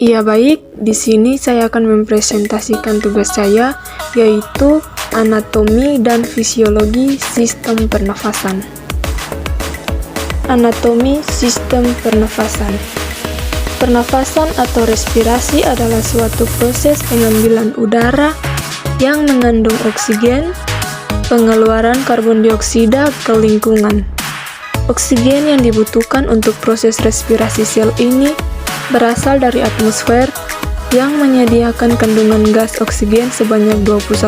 Ya baik, di sini saya akan mempresentasikan tugas saya, yaitu anatomi dan fisiologi sistem pernafasan. Anatomi sistem pernafasan. Pernafasan atau respirasi adalah suatu proses pengambilan udara yang mengandung oksigen, pengeluaran karbon dioksida ke lingkungan. Oksigen yang dibutuhkan untuk proses respirasi sel ini berasal dari atmosfer yang menyediakan kandungan gas oksigen sebanyak 21%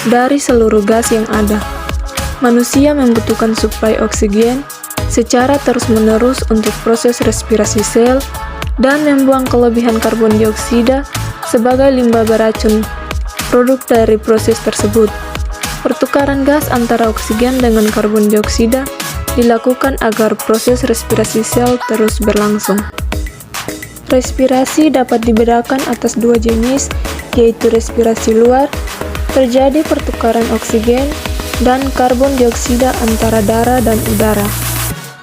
dari seluruh gas yang ada. Manusia membutuhkan suplai oksigen secara terus-menerus untuk proses respirasi sel dan membuang kelebihan karbon dioksida sebagai limbah beracun produk dari proses tersebut. Pertukaran gas antara oksigen dengan karbon dioksida dilakukan agar proses respirasi sel terus berlangsung. Respirasi dapat dibedakan atas dua jenis, yaitu respirasi luar, terjadi pertukaran oksigen dan karbon dioksida antara darah dan udara.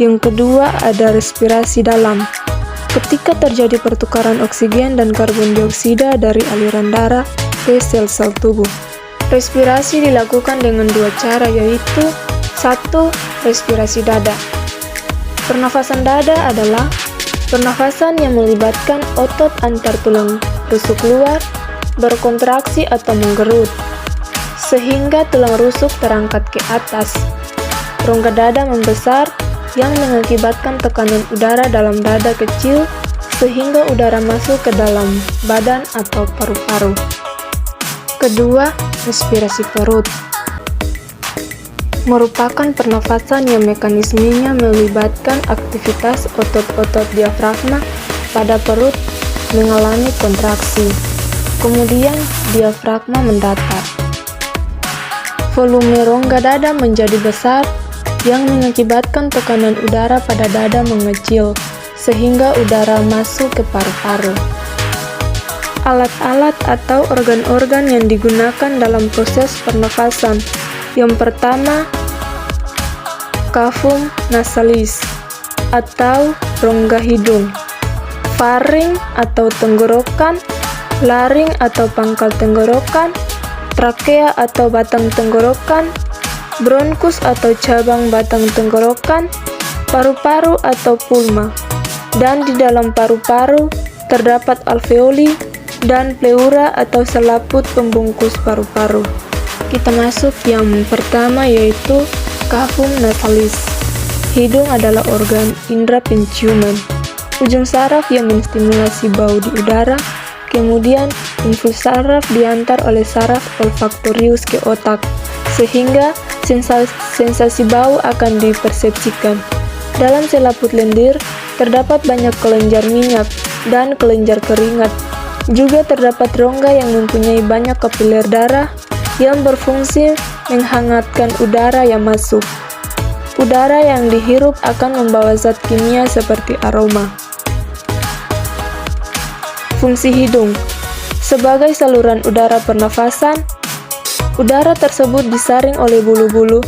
Yang kedua ada respirasi dalam, ketika terjadi pertukaran oksigen dan karbon dioksida dari aliran darah ke sel-sel tubuh. Respirasi dilakukan dengan dua cara, yaitu 1. Respirasi dada. Pernafasan dada adalah pernafasan yang melibatkan otot antar tulang rusuk luar berkontraksi atau menggerut, sehingga tulang rusuk terangkat ke atas. Rongga dada membesar yang mengakibatkan tekanan udara dalam dada kecil sehingga udara masuk ke dalam badan atau paru-paru. Kedua, respirasi perut. Merupakan pernafasan yang mekanismenya melibatkan aktivitas otot-otot diafragma pada perut mengalami kontraksi. Kemudian diafragma mendatar. Volume rongga dada menjadi besar yang mengakibatkan tekanan udara pada dada mengecil sehingga udara masuk ke paru-paru. Alat-alat atau organ-organ yang digunakan dalam proses pernafasan. Yang pertama, cavum nasalis atau rongga hidung, faring atau tenggorokan, laring atau pangkal tenggorokan, trakea atau batang tenggorokan, bronkus atau cabang batang tenggorokan, paru-paru atau pulma, dan di dalam paru-paru terdapat alveoli dan pleura atau selaput pembungkus paru-paru. Kita masuk yang pertama, yaitu cavum nasalis. Hidung adalah organ indera penciuman. Ujung saraf yang menstimulasi bau di udara, kemudian impuls saraf diantar oleh saraf olfaktorius ke otak, sehingga sensasi bau akan dipersepsikan. Dalam selaput lendir, terdapat banyak kelenjar minyak dan kelenjar keringat. Juga terdapat rongga yang mempunyai banyak kapiler darah yang berfungsi menghangatkan udara yang masuk. Udara yang dihirup akan membawa zat kimia seperti aroma. Fungsi hidung. Sebagai saluran udara pernafasan, udara tersebut disaring oleh bulu-bulu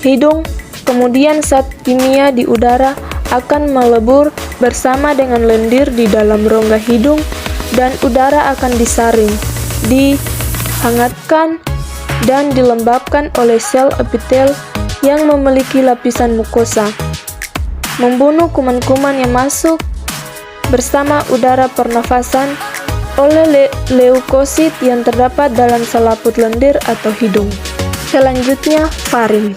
hidung, kemudian zat kimia di udara akan melebur bersama dengan lendir di dalam rongga hidung dan udara akan disaring, dihangatkan, dan dilembabkan oleh sel epitel yang memiliki lapisan mukosa, membunuh kuman-kuman yang masuk bersama udara pernafasan oleh leukosit yang terdapat dalam selaput lendir atau hidung. Selanjutnya, faring.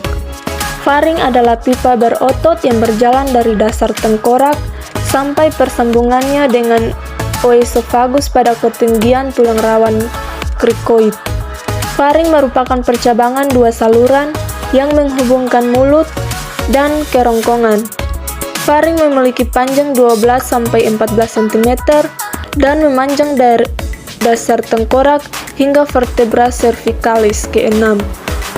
Faring adalah pipa berotot yang berjalan dari dasar tengkorak sampai persambungannya dengan oesophagus pada ketinggian tulang rawan krikoid. Faring merupakan percabangan dua saluran yang menghubungkan mulut dan kerongkongan. Faring memiliki panjang 12-14 cm dan memanjang dari dasar tengkorak hingga vertebra cervicalis ke-6.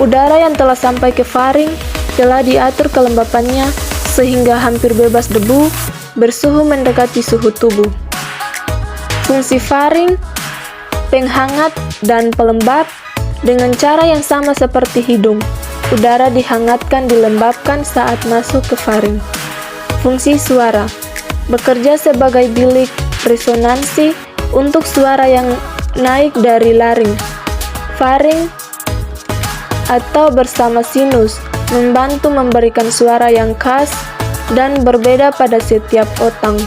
Udara yang telah sampai ke faring telah diatur kelembapannya sehingga hampir bebas debu, bersuhu mendekati suhu tubuh. Fungsi faring, penghangat dan pelembab. Dengan cara yang sama seperti hidung, udara dihangatkan dilembabkan saat masuk ke faring. Fungsi suara. Bekerja sebagai bilik resonansi untuk suara yang naik dari laring. Faring atau bersama sinus membantu memberikan suara yang khas dan berbeda pada setiap otang.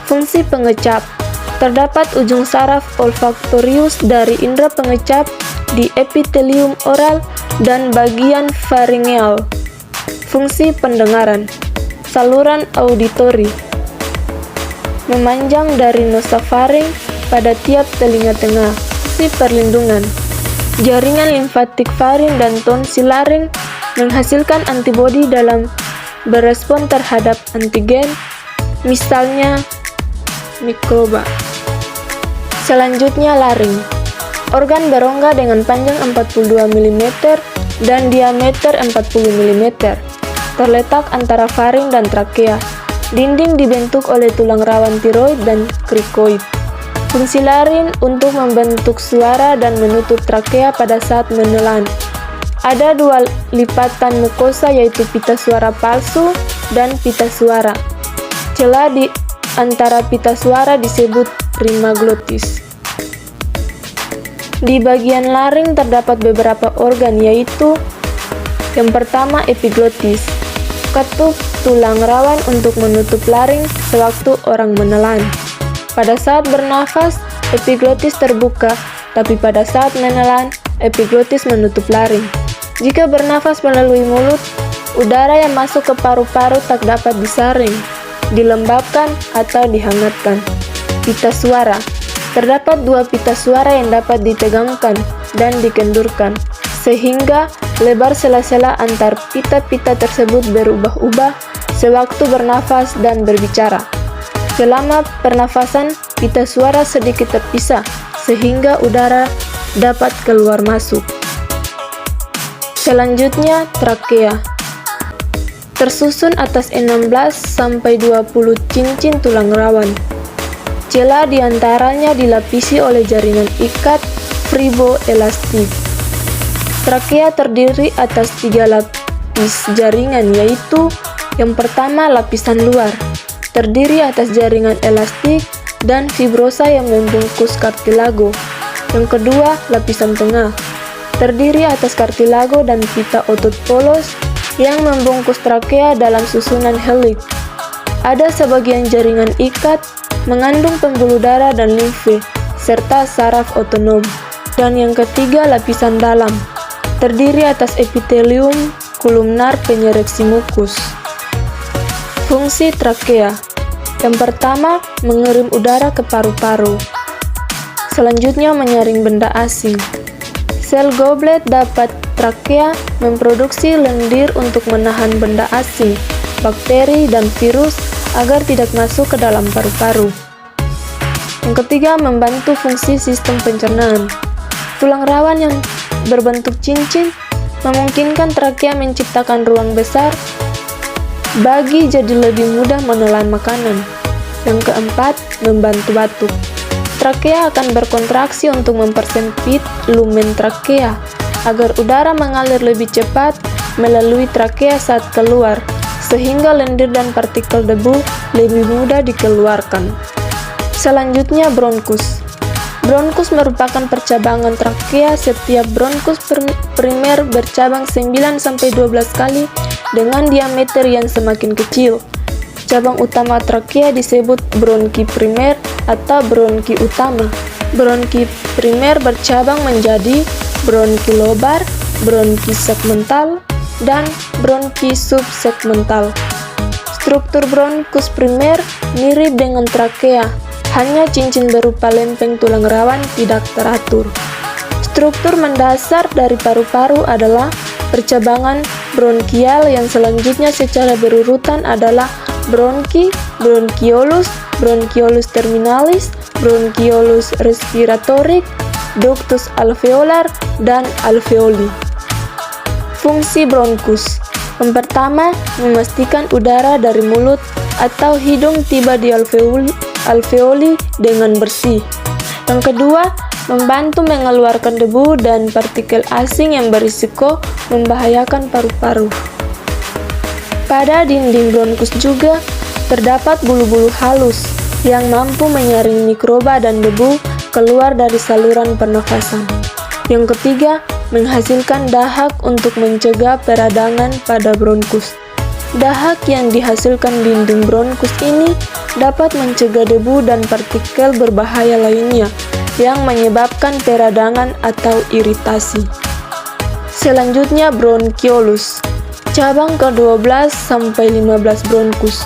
Fungsi pengecap. Terdapat ujung saraf olfaktorius dari indera pengecap di epitelium oral dan bagian faringeal. Fungsi pendengaran. Saluran auditori memanjang dari nosofaring pada tiap telinga tengah. Fungsi perlindungan. Jaringan limfatik faring dan tonsilaring menghasilkan antibodi dalam berespon terhadap antigen, misalnya mikroba. Selanjutnya laring. Organ berongga dengan panjang 42 mm dan diameter 40 mm. Terletak antara faring dan trakea. Dinding dibentuk oleh tulang rawan tiroid dan krikoid. Fungsi laring untuk membentuk suara dan menutup trakea pada saat menelan. Ada dua lipatan mukosa yaitu pita suara palsu dan pita suara. Celah di antara pita suara disebut rima glotis. Di bagian laring terdapat beberapa organ yaitu yang pertama epiglotis, ketup tulang rawan untuk menutup laring sewaktu orang menelan. Pada saat bernafas, epiglotis terbuka, tapi pada saat menelan, epiglotis menutup laring. Jika bernafas melalui mulut, udara yang masuk ke paru-paru tak dapat disaring, dilembabkan, atau dihangatkan. Pita suara. Terdapat dua pita suara yang dapat ditegangkan dan dikendurkan, sehingga lebar sela-sela antar pita-pita tersebut berubah-ubah sewaktu bernafas dan berbicara. Selama pernafasan, pita suara sedikit terpisah, sehingga udara dapat keluar masuk. Selanjutnya, trakea. Tersusun atas 16-20 cincin tulang rawan. Celah di antaranya dilapisi oleh jaringan ikat fiberoelastik. Trakea terdiri atas 3 lapis jaringan, yaitu yang pertama lapisan luar, terdiri atas jaringan elastik dan fibrosa yang membungkus kartilago. Yang kedua, lapisan tengah, terdiri atas kartilago dan pita otot polos yang membungkus trakea dalam susunan heliks. Ada sebagian jaringan ikat mengandung pembuluh darah dan limfe, serta saraf otonom. Dan yang ketiga, lapisan dalam, terdiri atas epitelium kolumnar penyereksi mukus. Fungsi trakea. Yang pertama, mengirim udara ke paru-paru. Selanjutnya, menyaring benda asing. Sel goblet dapat trakea memproduksi lendir untuk menahan benda asing, bakteri, dan virus agar tidak masuk ke dalam paru-paru. Yang ketiga, membantu fungsi sistem pencernaan. Tulang rawan yang berbentuk cincin memungkinkan trakea menciptakan ruang besar bagi jadi lebih mudah menelan makanan. Yang keempat, membantu batuk. Trakea akan berkontraksi untuk mempersempit lumen trakea agar udara mengalir lebih cepat melalui trakea saat keluar, sehingga lendir dan partikel debu lebih mudah dikeluarkan. Selanjutnya, bronkus. Bronkus merupakan percabangan trakea. Setiap bronkus primer bercabang 9-12 kali dengan diameter yang semakin kecil. Cabang utama trakea disebut bronki primer atau bronki utama. Bronki primer bercabang menjadi bronki lobar, bronki segmental, dan bronki subsegmental. Struktur bronkus primer mirip dengan trakea, hanya cincin berupa lempeng tulang rawan tidak teratur. Struktur mendasar dari paru-paru adalah percabangan bronkial yang selanjutnya secara berurutan adalah bronki, bronkiolus, bronkiolus terminalis, bronkiolus respiratorik, ductus alveolar, dan alveoli. Fungsi bronkus. Yang pertama, memastikan udara dari mulut atau hidung tiba di alveoli dengan bersih. Yang kedua, membantu mengeluarkan debu dan partikel asing yang berisiko membahayakan paru-paru. Pada dinding bronkus juga terdapat bulu-bulu halus yang mampu menyaring mikroba dan debu keluar dari saluran pernafasan. Yang ketiga, menghasilkan dahak untuk mencegah peradangan pada bronkus. Dahak yang dihasilkan dinding bronkus ini dapat mencegah debu dan partikel berbahaya lainnya yang menyebabkan peradangan atau iritasi. Selanjutnya, bronkiolus. Cabang ke-12 sampai 15 bronkus.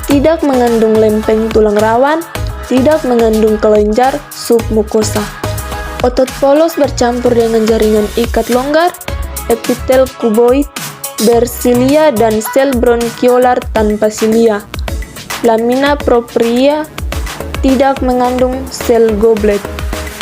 Tidak mengandung lempeng tulang rawan, tidak mengandung kelenjar submukosa. Otot polos bercampur dengan jaringan ikat longgar, epitel kuboid, bersilia dan sel bronkiolar tanpa silia. Lamina propria tidak mengandung sel goblet.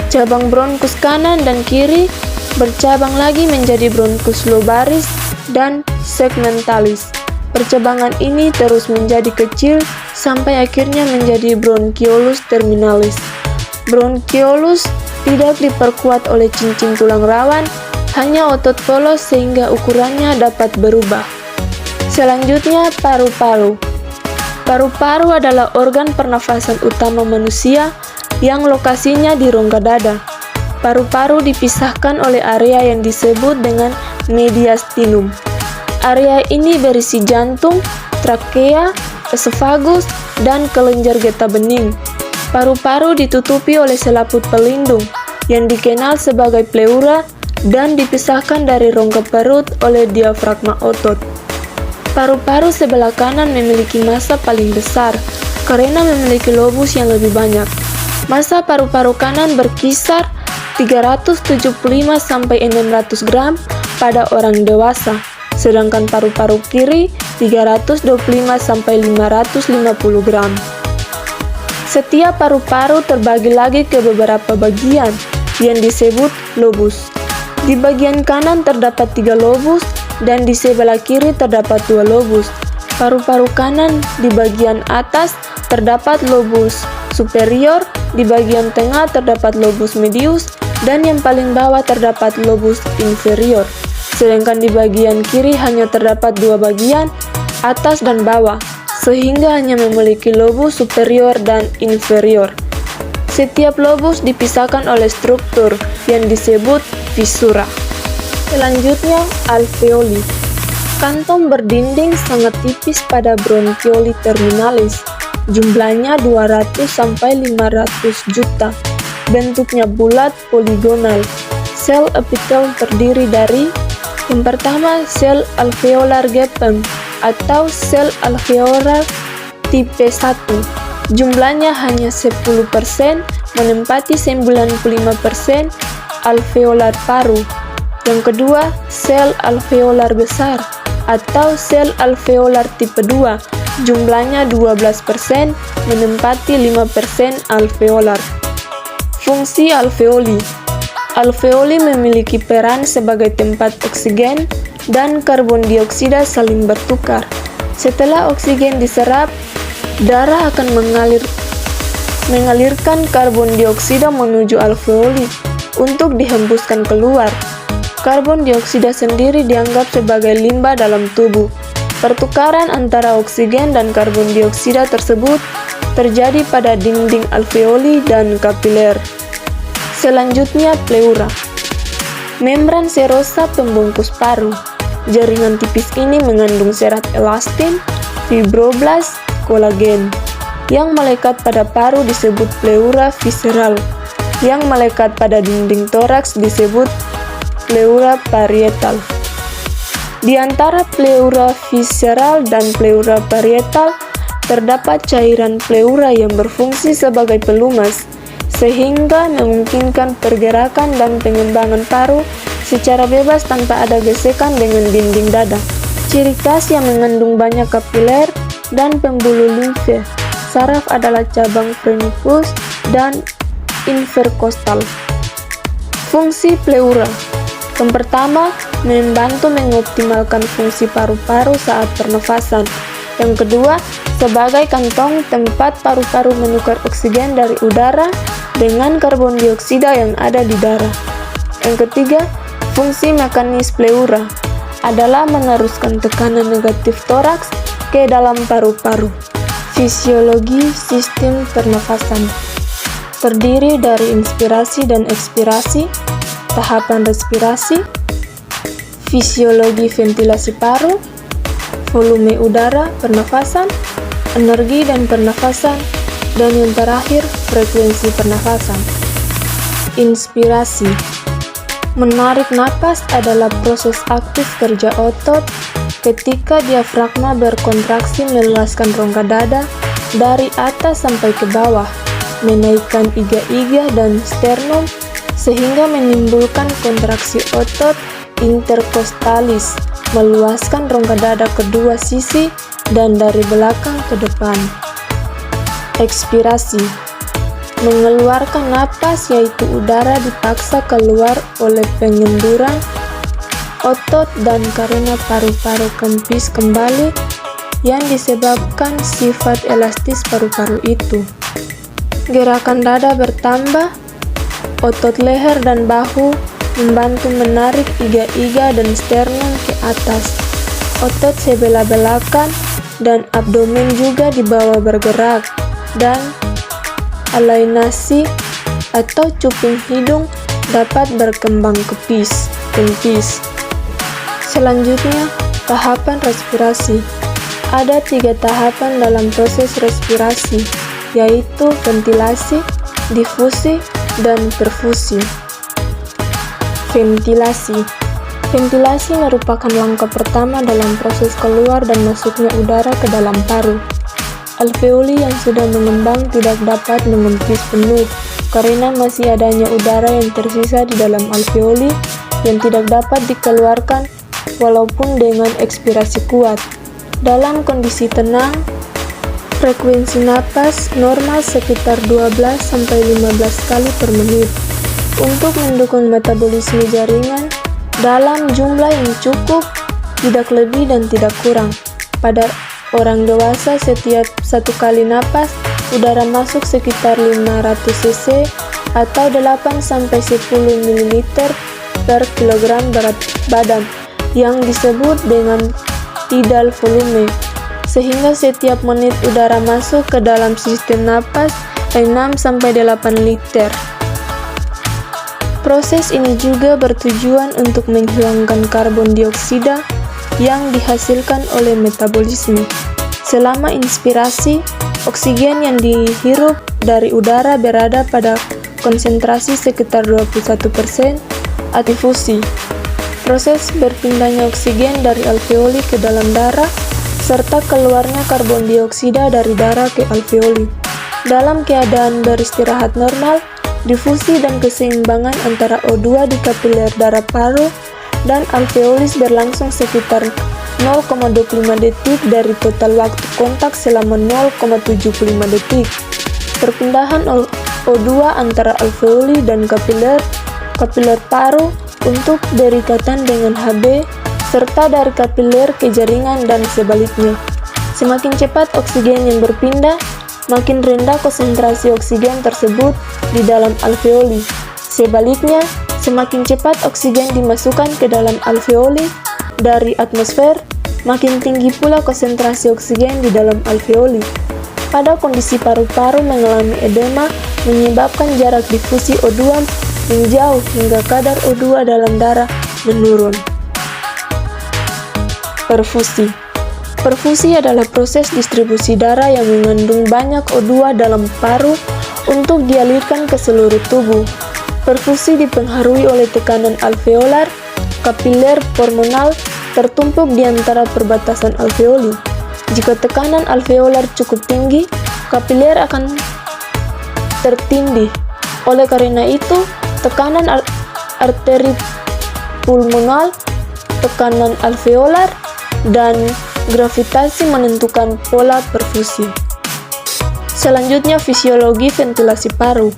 Cabang bronkus kanan dan kiri bercabang lagi menjadi bronkus lobaris dan segmentalis. Percabangan ini terus menjadi kecil sampai akhirnya menjadi bronkiolus terminalis. Bronkiolus tidak diperkuat oleh cincin tulang rawan, hanya otot polos sehingga ukurannya dapat berubah. Selanjutnya, paru-paru. Paru-paru adalah organ pernafasan utama manusia yang lokasinya di rongga dada. Paru-paru dipisahkan oleh area yang disebut dengan mediastinum. Area ini berisi jantung, trakea, esofagus, dan kelenjar getah bening. Paru-paru ditutupi oleh selaput pelindung yang dikenal sebagai pleura dan dipisahkan dari rongga perut oleh diafragma otot. Paru-paru sebelah kanan memiliki massa paling besar karena memiliki lobus yang lebih banyak. Massa paru-paru kanan berkisar 375 sampai 600 gram pada orang dewasa, sedangkan paru-paru kiri 325 sampai 550 gram. Setiap paru-paru terbagi lagi ke beberapa bagian yang disebut lobus. Di bagian kanan terdapat 3 lobus dan di sebelah kiri terdapat 2 lobus. Paru-paru kanan di bagian atas terdapat lobus superior, di bagian tengah terdapat lobus medius, dan yang paling bawah terdapat lobus inferior. Sedangkan di bagian kiri hanya terdapat 2 bagian, atas dan bawah, sehingga hanya memiliki lobus superior dan inferior. Setiap lobus dipisahkan oleh struktur yang disebut visura. Selanjutnya, alveoli. Kantong berdinding sangat tipis pada bronkioli terminalis. Jumlahnya 200 sampai 500 juta. Bentuknya bulat poligonal. Sel epitel terdiri dari yang pertama, sel alveolar gapem atau sel alveolar tipe 1. Jumlahnya hanya 10%, menempati 95% alveolar paru. Yang kedua, sel alveolar besar atau sel alveolar tipe 2. Jumlahnya 12%, menempati 5% alveolar. Fungsi alveoli. Alveoli memiliki peran sebagai tempat oksigen dan karbon dioksida saling bertukar. Setelah oksigen diserap, darah akan mengalirkan karbon dioksida menuju alveoli untuk dihembuskan keluar. Karbon dioksida sendiri dianggap sebagai limbah dalam tubuh. Pertukaran antara oksigen dan karbon dioksida tersebut terjadi pada dinding alveoli dan kapiler. Selanjutnya, pleura. Membran serosa pembungkus paru. Jaringan tipis ini mengandung serat elastin, fibroblast, kolagen. Yang melekat pada paru disebut pleura visceral. Yang melekat pada dinding toraks disebut pleura parietal. Di antara pleura visceral dan pleura parietal terdapat cairan pleura yang berfungsi sebagai pelumas, sehingga memungkinkan pergerakan dan pengembangan paru secara bebas tanpa ada gesekan dengan dinding dada. Ciri khas yang mengandung banyak kapiler dan pembuluh limfe. Saraf adalah cabang phrenicus dan interkostal. Fungsi pleura. Yang pertama, membantu mengoptimalkan fungsi paru-paru saat pernafasan. Yang kedua, sebagai kantong tempat paru-paru menukar oksigen dari udara dengan karbon dioksida yang ada di darah. Yang ketiga, fungsi mekanis pleura adalah meneruskan tekanan negatif toraks ke dalam paru-paru. Fisiologi sistem pernafasan terdiri dari inspirasi dan ekspirasi, tahapan respirasi, fisiologi ventilasi paru, volume udara pernafasan, energi dan pernafasan, dan yang terakhir frekuensi pernafasan. Inspirasi. Menarik napas adalah proses aktif kerja otot ketika diafragma berkontraksi meluaskan rongga dada dari atas sampai ke bawah, menaikkan iga-iga dan sternum sehingga menimbulkan kontraksi otot interkostalis, meluaskan rongga dada kedua sisi dan dari belakang ke depan. Ekspirasi. Mengeluarkan napas yaitu udara dipaksa keluar oleh pengenduran otot dan karena paru-paru kempis kembali yang disebabkan sifat elastis paru-paru itu. Gerakan dada bertambah, otot leher dan bahu membantu menarik iga-iga dan sternum ke atas. Otot sebelah belakang dan abdomen juga dibawa bergerak, dan alainasi atau cuping hidung dapat berkembang kempis. Selanjutnya, tahapan respirasi. Ada 3 tahapan dalam proses respirasi, yaitu ventilasi, difusi, dan perfusi. Ventilasi. Ventilasi merupakan langkah pertama dalam proses keluar dan masuknya udara ke dalam paru. Alveoli yang sudah mengembang tidak dapat mengempis penuh karena masih adanya udara yang tersisa di dalam alveoli yang tidak dapat dikeluarkan walaupun dengan ekspirasi kuat. Dalam kondisi tenang, frekuensi napas normal sekitar 12-15 kali per menit untuk mendukung metabolisme jaringan dalam jumlah yang cukup, tidak lebih dan tidak kurang. Pada orang dewasa, setiap 1 kali napas, udara masuk sekitar 500 cc atau 8-10 ml per kilogram berat badan yang disebut dengan tidal volume, sehingga setiap menit udara masuk ke dalam sistem napas 6-8 liter. Proses ini juga bertujuan untuk menghilangkan karbon dioksida yang dihasilkan oleh metabolisme. Selama inspirasi, oksigen yang dihirup dari udara berada pada konsentrasi sekitar 21%. Difusi. Proses berpindahnya oksigen dari alveoli ke dalam darah serta keluarnya karbon dioksida dari darah ke alveoli. Dalam keadaan beristirahat normal, difusi dan keseimbangan antara O2 di kapiler darah paru dan alveolis berlangsung sekitar 0,25 detik dari total waktu kontak selama 0,75 detik. Perpindahan O2 antara alveoli dan kapiler paru untuk berikatan dengan Hb serta dari kapiler ke jaringan dan sebaliknya. Semakin cepat oksigen yang berpindah, makin rendah konsentrasi oksigen tersebut di dalam alveoli. Sebaliknya, semakin cepat oksigen dimasukkan ke dalam alveoli dari atmosfer, makin tinggi pula konsentrasi oksigen di dalam alveoli. Pada kondisi paru-paru mengalami edema menyebabkan jarak difusi O2 menjauh hingga kadar O2 dalam darah menurun. Perfusi. Perfusi adalah proses distribusi darah yang mengandung banyak O2 dalam paru untuk dialirkan ke seluruh tubuh. Perfusi dipengaruhi oleh tekanan alveolar, kapiler pulmonal tertumpuk di antara perbatasan alveoli. Jika tekanan alveolar cukup tinggi, kapiler akan tertindih. Oleh karena itu, tekanan arteri pulmonal, tekanan alveolar, dan gravitasi menentukan pola perfusi. Selanjutnya, fisiologi ventilasi paru.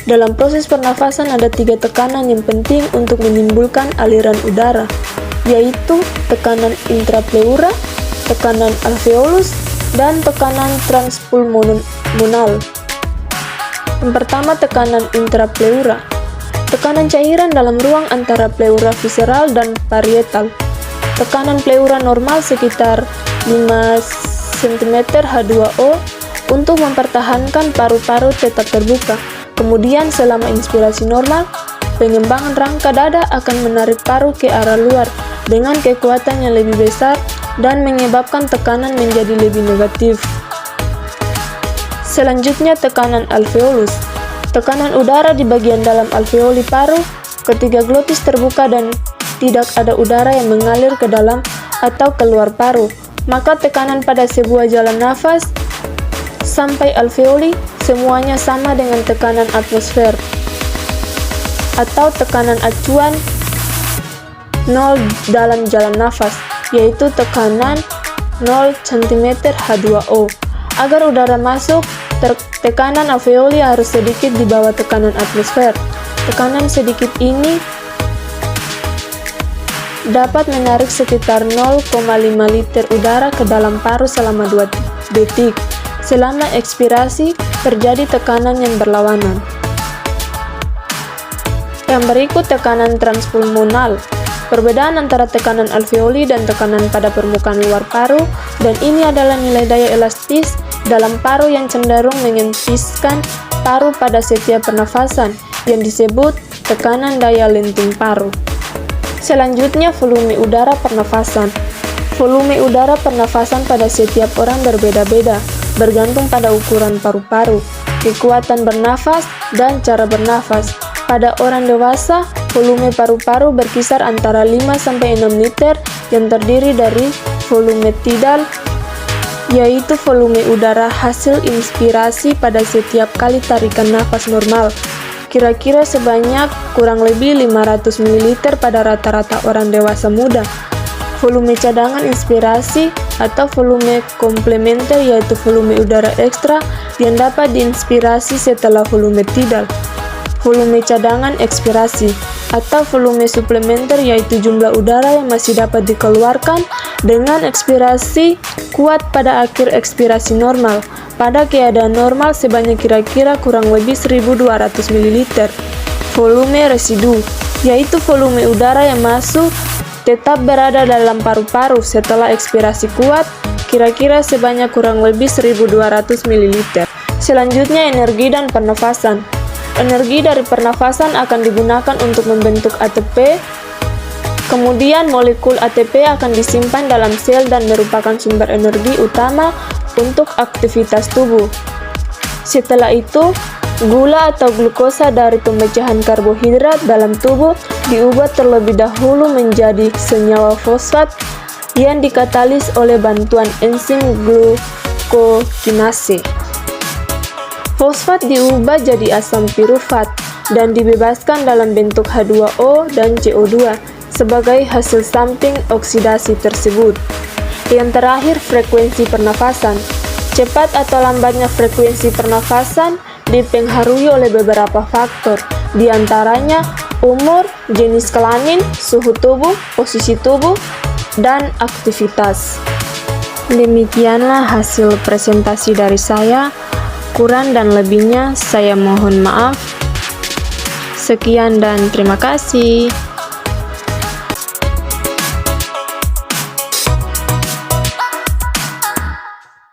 Dalam proses pernafasan ada 3 tekanan yang penting untuk menimbulkan aliran udara, yaitu tekanan intrapleura, tekanan alveolus, dan tekanan transpulmonal. Yang pertama, tekanan intrapleura. Tekanan cairan dalam ruang antara pleura visceral dan parietal. Tekanan pleura normal sekitar 5 cm H2O untuk mempertahankan paru-paru tetap terbuka. Kemudian selama inspirasi normal, pengembangan rangka dada akan menarik paru ke arah luar dengan kekuatan yang lebih besar dan menyebabkan tekanan menjadi lebih negatif. Selanjutnya, tekanan alveolus. Tekanan udara di bagian dalam alveoli paru ketika glotis terbuka dan tidak ada udara yang mengalir ke dalam atau keluar paru. Maka tekanan pada sebuah jalan nafas sampai alveoli semuanya sama dengan tekanan atmosfer atau tekanan acuan 0 dalam jalan nafas, yaitu tekanan 0 cm H2O. Agar udara masuk, tekanan alveoli harus sedikit di bawah tekanan atmosfer. Tekanan sedikit ini dapat menarik sekitar 0,5 liter udara ke dalam paru selama 2 detik. Selama ekspirasi, terjadi tekanan yang berlawanan. Yang berikut tekanan transpulmonal. Perbedaan antara tekanan alveoli dan tekanan pada permukaan luar paru, dan ini adalah nilai daya elastis dalam paru yang cenderung mengempiskan paru pada setiap pernafasan, yang disebut tekanan daya lenting paru. Selanjutnya, volume udara pernafasan. Volume udara pernafasan pada setiap orang berbeda-beda, bergantung pada ukuran paru-paru, kekuatan bernafas, dan cara bernafas. Pada orang dewasa, volume paru-paru berkisar antara 5-6 liter yang terdiri dari volume tidal, yaitu volume udara hasil inspirasi pada setiap kali tarikan nafas normal, kira-kira sebanyak kurang lebih 500 ml pada rata-rata orang dewasa muda. Volume cadangan inspirasi atau volume komplementer yaitu volume udara ekstra yang dapat diinspirasi setelah volume tidal. Volume cadangan ekspirasi atau volume suplementer yaitu jumlah udara yang masih dapat dikeluarkan dengan ekspirasi kuat pada akhir ekspirasi normal. Pada keadaan normal sebanyak kira-kira kurang lebih 1200 ml. Volume residu yaitu volume udara yang masuk tetap berada dalam paru-paru setelah ekspirasi kuat, kira-kira sebanyak kurang lebih 1200 ml. Selanjutnya, energi dan pernafasan. Energi dari pernafasan akan digunakan untuk membentuk ATP. Kemudian molekul ATP akan disimpan dalam sel dan merupakan sumber energi utama untuk aktivitas tubuh. Setelah itu, gula atau glukosa dari pemecahan karbohidrat dalam tubuh diubah terlebih dahulu menjadi senyawa fosfat yang dikatalis oleh bantuan enzim glukokinase. Fosfat diubah jadi asam pirufat dan dibebaskan dalam bentuk H2O dan CO2 sebagai hasil samping oksidasi tersebut. Yang terakhir, frekuensi pernafasan. Cepat atau lambatnya frekuensi pernafasan dipengaruhi oleh beberapa faktor, di antaranya umur, jenis kelamin, suhu tubuh, posisi tubuh, dan aktivitas. Demikianlah hasil presentasi dari saya. Kurang dan lebihnya saya mohon maaf. Sekian dan terima kasih.